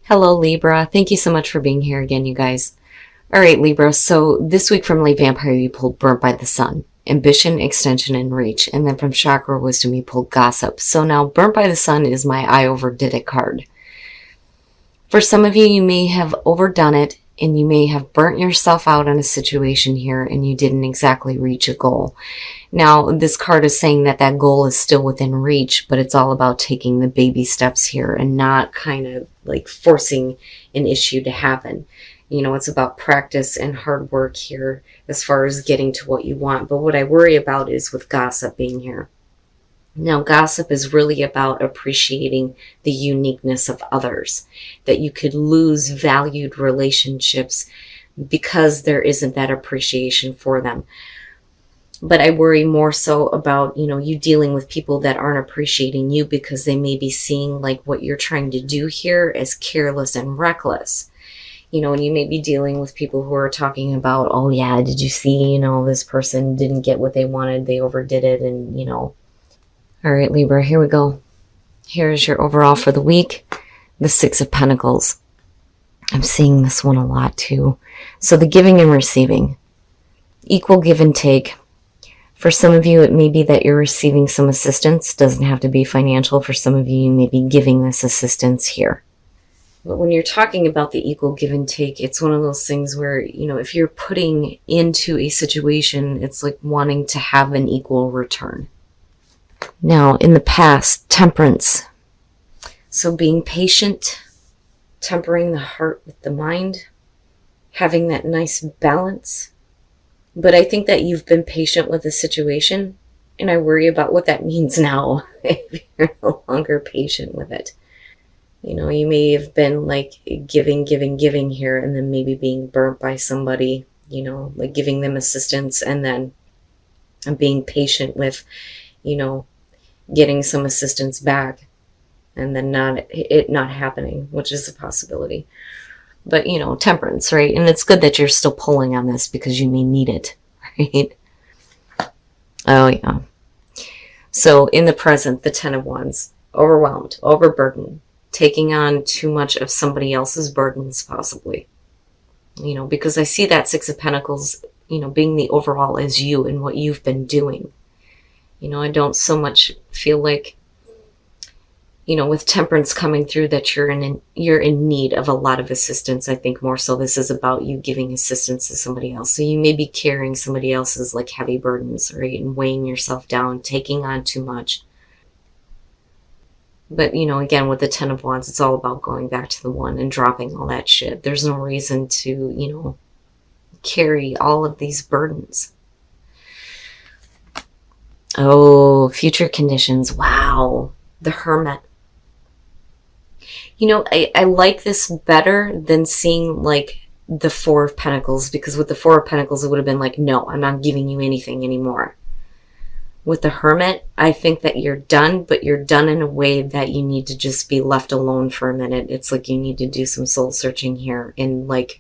Hello, Libra. Thank you so much for being here again, you guys. All right, Libra. So this week from Late Vampire, you pulled Burnt by the Sun, Ambition, Extension, and Reach. And then from Chakra Wisdom, you pulled Gossip. So now Burnt by the Sun is my I overdid it card. For some of you, you may have overdone it and you may have burnt yourself out in a situation here and you didn't exactly reach a goal. Now, this card is saying that that goal is still within reach, but it's all about taking the baby steps here and not kind of like forcing an issue to happen. You know, it's about practice and hard work here as far as getting to what you want. But what I worry about is with gossip being here. Now, gossip is really about appreciating the uniqueness of others, that you could lose valued relationships because there isn't that appreciation for them. But I worry more so about, you dealing with people that aren't appreciating you because they may be seeing like what you're trying to do here as careless and reckless. And you may be dealing with people who are talking about, oh yeah, did you see, this person didn't get what they wanted, they overdid it, and. All right, Libra, here we go. Here's your overall for the week. The Six of Pentacles. I'm seeing this one a lot too. So the giving and receiving. Equal give and take. For some of you, it may be that you're receiving some assistance. Doesn't have to be financial. For some of you, you may be giving this assistance here. But when you're talking about the equal give and take, it's one of those things where, if you're putting into a situation, it's like wanting to have an equal return. Now, in the past, temperance. So being patient, tempering the heart with the mind, having that nice balance. But I think that you've been patient with the situation, and I worry about what that means now if you're no longer patient with it. You may have been like giving here, and then maybe being burnt by somebody, like giving them assistance, and then being patient with, getting some assistance back and then not happening, which is a possibility. But, temperance, right? And it's good that you're still pulling on this because you may need it, right? Oh, yeah. So in the present, the Ten of Wands, overwhelmed, overburdened, taking on too much of somebody else's burdens, possibly. Because I see that Six of Pentacles, being the overall as you and what you've been doing. I don't so much feel like, with temperance coming through that you're in need of a lot of assistance. I think more so this is about you giving assistance to somebody else. So you may be carrying somebody else's like heavy burdens, right? And weighing yourself down, taking on too much. But, again, with the Ten of Wands, it's all about going back to the one and dropping all that shit. There's no reason to, carry all of these burdens. Oh, future conditions. Wow. The Hermit. I like this better than seeing like the Four of Pentacles, because with the Four of Pentacles, it would have been like, no, I'm not giving you anything anymore. With the Hermit, I think that you're done, but you're done in a way that you need to just be left alone for a minute. It's like you need to do some soul searching here and like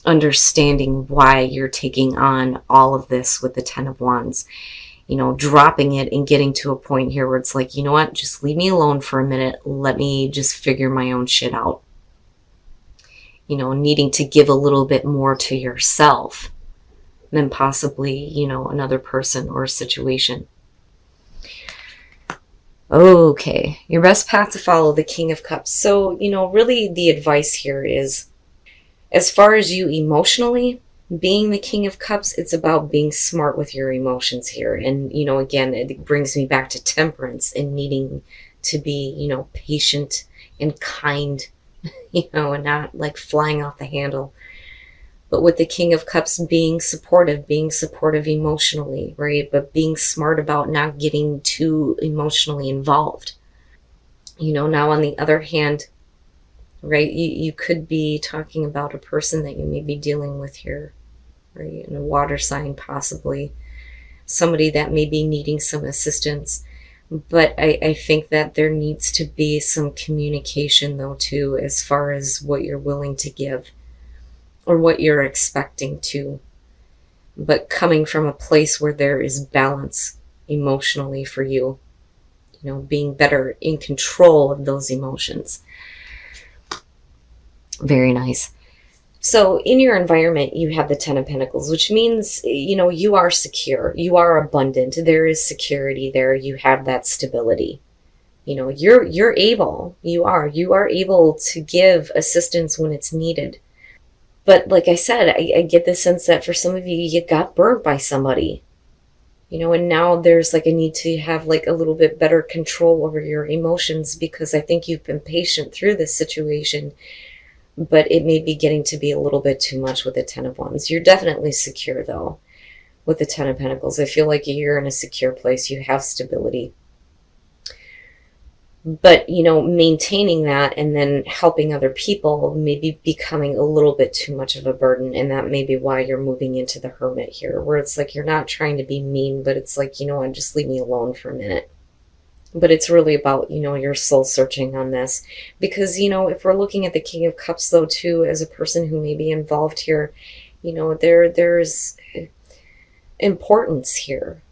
understanding why you're taking on all of this with the Ten of Wands. Dropping it and getting to a point here where it's like, you know what, just leave me alone for a minute. Let me just figure my own shit out. Needing to give a little bit more to yourself than possibly, another person or a situation. Okay, your best path to follow, the King of Cups. So, really the advice here is, as far as you emotionally, being the King of Cups, it's about being smart with your emotions here. And, again, it brings me back to temperance and needing to be, patient and kind, and not like flying off the handle. But with the King of Cups, being supportive emotionally, right? But being smart about not getting too emotionally involved. Now on the other hand, right, you could be talking about a person that you may be dealing with here, right? In a water sign, possibly. Somebody that may be needing some assistance. But I think that there needs to be some communication, though, too, as far as what you're willing to give or what you're expecting to. But coming from a place where there is balance emotionally for you, being better in control of those emotions. Very nice. So in your environment, you have the Ten of Pentacles, which means, you are secure. You are abundant. There is security there. You have that stability. You're able. You are able to give assistance when it's needed. But like I said, I get the sense that for some of you, you got burnt by somebody. And now there's like a need to have like a little bit better control over your emotions, because I think you've been patient through this situation, but it may be getting to be a little bit too much with the Ten of Wands. You're definitely secure though with the Ten of Pentacles. I feel like you're in a secure place. You have stability. But, maintaining that and then helping other people may be becoming a little bit too much of a burden. And that may be why you're moving into the Hermit here, where it's like you're not trying to be mean, but it's like, just leave me alone for a minute. But it's really about, your soul searching on this. Because, if we're looking at the King of Cups, though, too, as a person who may be involved here, there's importance here.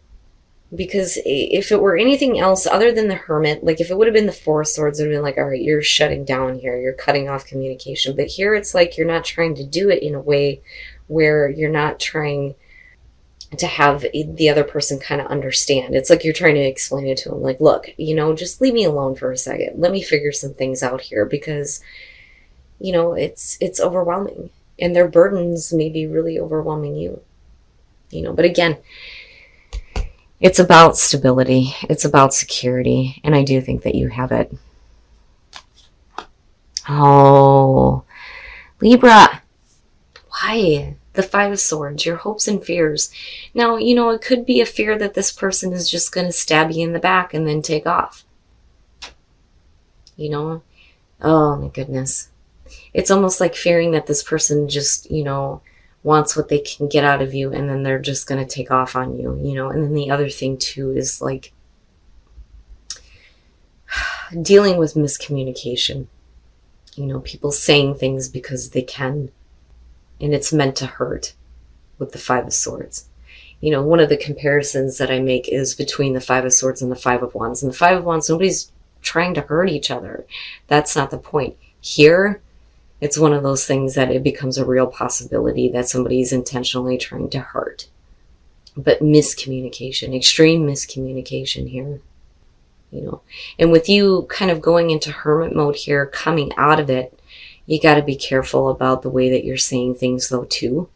Because if it were anything else other than the Hermit, like if it would have been the Four of Swords, it would have been like, all right, you're shutting down here. You're cutting off communication. But here it's like you're not trying to do it in a way where you're not trying to have the other person kind of understand. It's like you're trying to explain it to them. Like, look, just leave me alone for a second. Let me figure some things out here, because, it's overwhelming. And their burdens may be really overwhelming you. But again, it's about stability. It's about security. And I do think that you have it. Oh, Libra. Why? The Five of Swords, your hopes and fears. Now, it could be a fear that this person is just going to stab you in the back and then take off. Oh my goodness. It's almost like fearing that this person just, wants what they can get out of you, and then they're just going to take off on you, And then the other thing too is like dealing with miscommunication. People saying things because they can, and it's meant to hurt with the Five of Swords. One of the comparisons that I make is between the Five of Swords and the Five of Wands. And the Five of Wands, nobody's trying to hurt each other. That's not the point. Here, it's one of those things that it becomes a real possibility that somebody's intentionally trying to hurt. But miscommunication, extreme miscommunication here. And with you kind of going into Hermit mode here, coming out of it, you got to be careful about the way that you're saying things though too.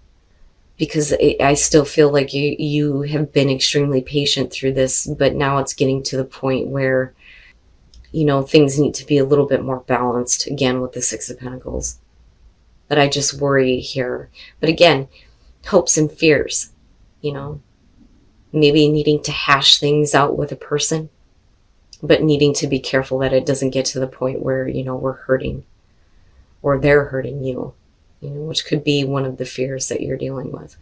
Because I still feel like you have been extremely patient through this, but now it's getting to the point where things need to be a little bit more balanced, again, with the Six of Pentacles. But I just worry here. But again, hopes and fears, maybe needing to hash things out with a person, but needing to be careful that it doesn't get to the point where, we're hurting or they're hurting you, which could be one of the fears that you're dealing with.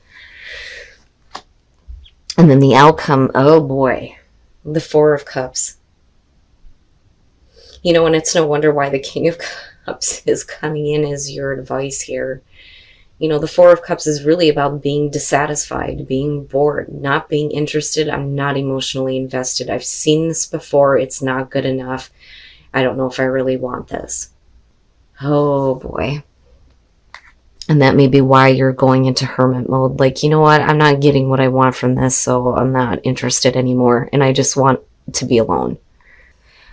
And then the outcome, oh boy, the Four of Cups. And it's no wonder why the King of Cups is coming in as your advice here. The Four of Cups is really about being dissatisfied, being bored, not being interested. I'm not emotionally invested. I've seen this before. It's not good enough. I don't know if I really want this. Oh boy. And that may be why you're going into Hermit mode. Like, you know what? I'm not getting what I want from this, so I'm not interested anymore. And I just want to be alone.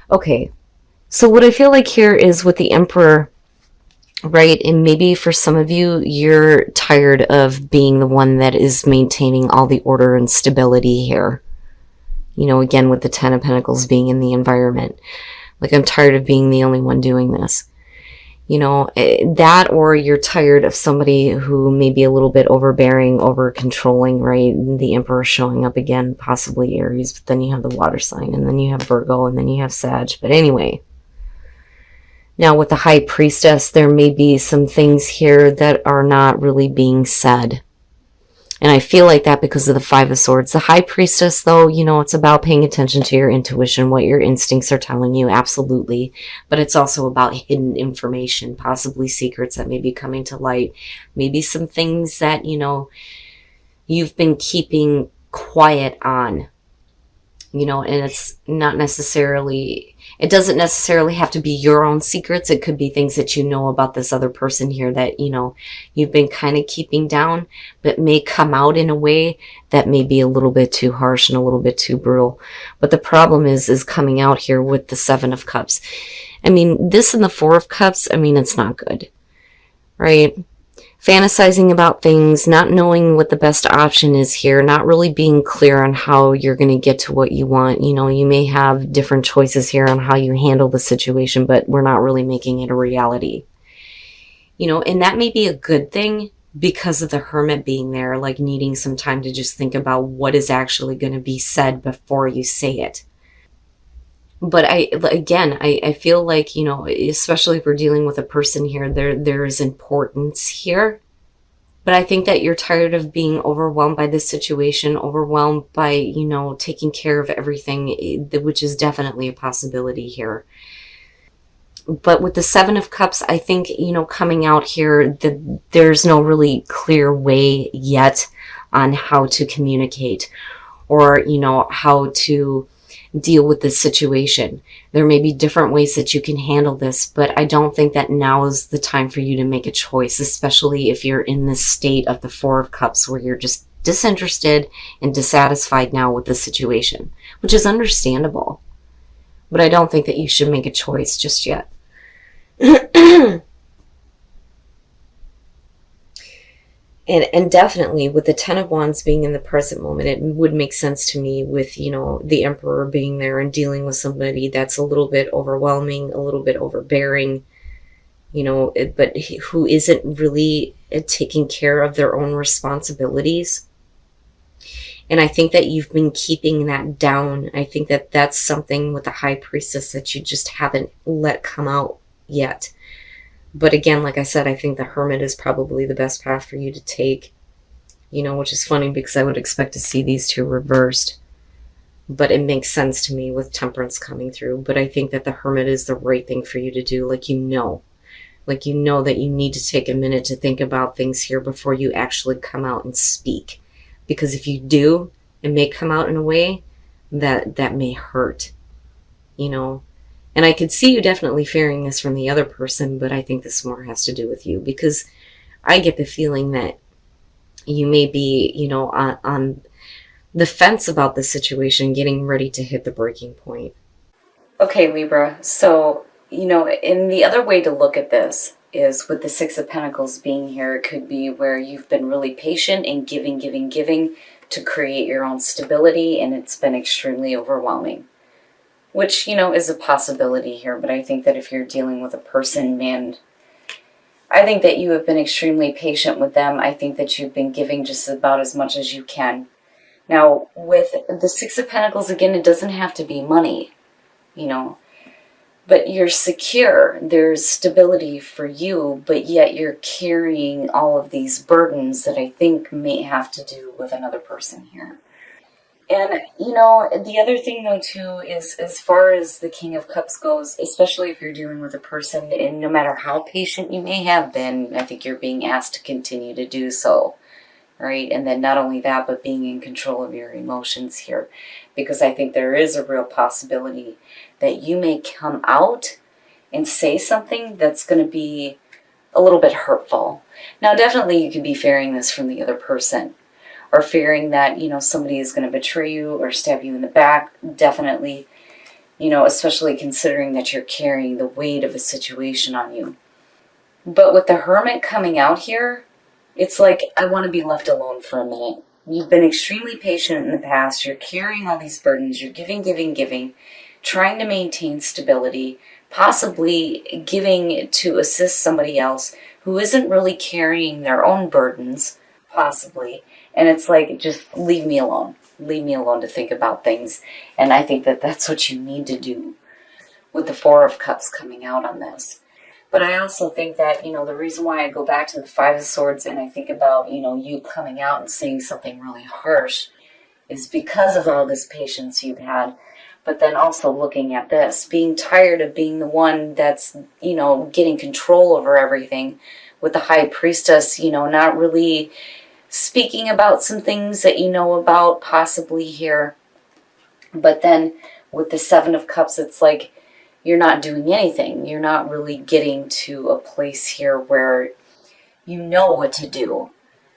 Okay. So what I feel like here is with the Emperor, right? And maybe for some of you, you're tired of being the one that is maintaining all the order and stability here. Again, with the Ten of Pentacles being in the environment. Like, I'm tired of being the only one doing this. That, or you're tired of somebody who may be a little bit overbearing, over controlling, right? The Emperor showing up again, possibly Aries, but then you have the water sign, and then you have Virgo, and then you have Sag. But anyway, now with the High Priestess, there may be some things here that are not really being said. And I feel like that because of the Five of Swords. The High Priestess, though, it's about paying attention to your intuition, what your instincts are telling you, absolutely. But it's also about hidden information, possibly secrets that may be coming to light. Maybe some things that, you've been keeping quiet on. And it's not necessarily... It doesn't necessarily have to be your own secrets. It could be things that you know about this other person here that, you've been kind of keeping down, but may come out in a way that may be a little bit too harsh and a little bit too brutal. But the problem is coming out here with the Seven of Cups. I mean, this and the Four of Cups, I mean, it's not good, right? Fantasizing about things, not knowing what the best option is here, not really being clear on how you're going to get to what you want. You may have different choices here on how you handle the situation, but we're not really making it a reality. And that may be a good thing because of the Hermit being there, like needing some time to just think about what is actually going to be said before you say it. But I feel like, especially if we're dealing with a person here, there is importance here. But I think that you're tired of being overwhelmed by this situation, overwhelmed by, taking care of everything, which is definitely a possibility here. But with the Seven of Cups, I think, coming out here, there's no really clear way yet on how to communicate or, how to deal with this situation. There may be different ways that you can handle this, but I don't think that now is the time for you to make a choice, especially if you're in this state of the Four of Cups where you're just disinterested and dissatisfied now with the situation, which is understandable. But I don't think that you should make a choice just yet. And definitely with the Ten of Wands being in the present moment, it would make sense to me with, the Emperor being there and dealing with somebody that's a little bit overwhelming, a little bit overbearing, but who isn't really taking care of their own responsibilities. And I think that you've been keeping that down. I think that that's something with the High Priestess that you just haven't let come out yet. But again, like I said, I think the Hermit is probably the best path for you to take, which is funny because I would expect to see these two reversed. But it makes sense to me with Temperance coming through. But I think that the Hermit is the right thing for you to do. Like you know that you need to take a minute to think about things here before you actually come out and speak. Because if you do, it may come out in a way that may hurt, And I could see you definitely fearing this from the other person, but I think this more has to do with you because I get the feeling that you may be, on the fence about the situation, getting ready to hit the breaking point. Okay, Libra. So, and the other way to look at this is with the Six of Pentacles being here, it could be where you've been really patient and giving to create your own stability, and it's been extremely overwhelming. Which, is a possibility here. But I think that if you're dealing with a person, man, I think that you have been extremely patient with them. I think that you've been giving just about as much as you can. Now, with the Six of Pentacles, again, it doesn't have to be money, But you're secure. There's stability for you, but yet you're carrying all of these burdens that I think may have to do with another person here. And, the other thing, though, too, is as far as the King of Cups goes, especially if you're dealing with a person, and no matter how patient you may have been, I think you're being asked to continue to do so, right? And then not only that, but being in control of your emotions here. Because I think there is a real possibility that you may come out and say something that's going to be a little bit hurtful. Now, definitely you could be fearing this from the other person. Or fearing that, somebody is going to betray you or stab you in the back. Definitely, especially considering that you're carrying the weight of a situation on you. But with the Hermit coming out here, it's like, I want to be left alone for a minute. You've been extremely patient in the past. You're carrying all these burdens. You're giving, trying to maintain stability, possibly giving to assist somebody else who isn't really carrying their own burdens, possibly. And it's like, just leave me alone. Leave me alone to think about things. And I think that that's what you need to do with the Four of Cups coming out on this. But I also think that, the reason why I go back to the Five of Swords and I think about, you coming out and saying something really harsh is because of all this patience you've had. But then also looking at this, being tired of being the one that's, getting control over everything with the High Priestess, not really speaking about some things that you know about possibly here. But then with the Seven of Cups, it's like you're not doing anything. You're not really getting to a place here where you know what to do.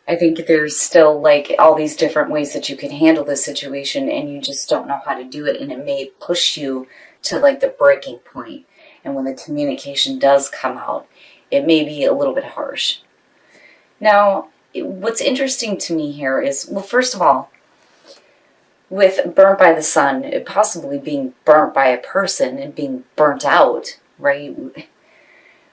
I think there's still like all these different ways that you can handle this situation, and you just don't know how to do it, and it may push you to like the breaking point. And when the communication does come out, it may be a little bit harsh. Now, what's interesting to me here is, well, first of all, with burnt by the sun, possibly being burnt by a person and being burnt out, right?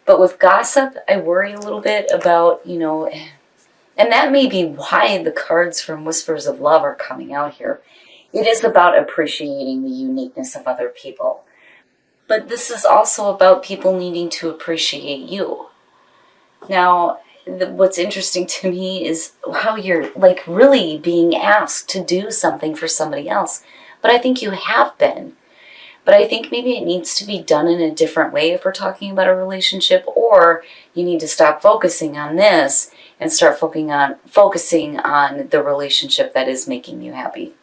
But with gossip, I worry a little bit about, and that may be why the cards from Whispers of Love are coming out here. It is about appreciating the uniqueness of other people. But this is also about people needing to appreciate you. Now, what's interesting to me is how you're like really being asked to do something for somebody else. But I think you have been. But I think maybe it needs to be done in a different way if we're talking about a relationship, or you need to stop focusing on this and start focusing on the relationship that is making you happy,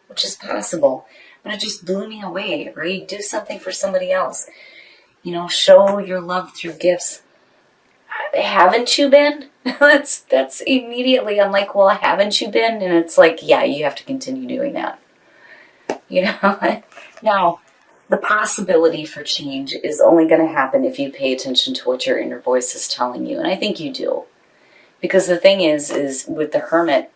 which is possible. But it just blew me away, right? Do something for somebody else. Show your love through gifts. Haven't you been? That's immediately, I'm like, well, haven't you been? And it's like, yeah, you have to continue doing that. Now, the possibility for change is only going to happen if you pay attention to what your inner voice is telling you. And I think you do. Because the thing is with the Hermit,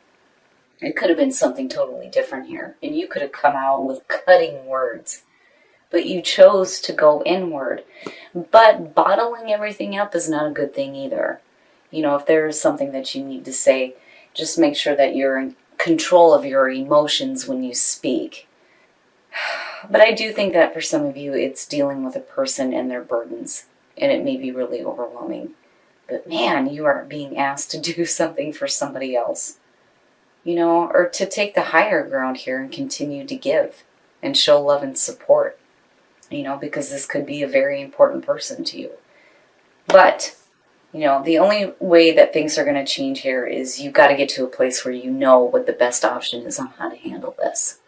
it could have been something totally different here. And you could have come out with cutting words. But you chose to go inward. But bottling everything up is not a good thing either. If there is something that you need to say, just make sure that you're in control of your emotions when you speak. But I do think that for some of you, it's dealing with a person and their burdens. And it may be really overwhelming. But man, you are being asked to do something for somebody else. Or to take the higher ground here and continue to give and show love and support. Because this could be a very important person to you. But, the only way that things are going to change here is you've got to get to a place where you know what the best option is on how to handle this.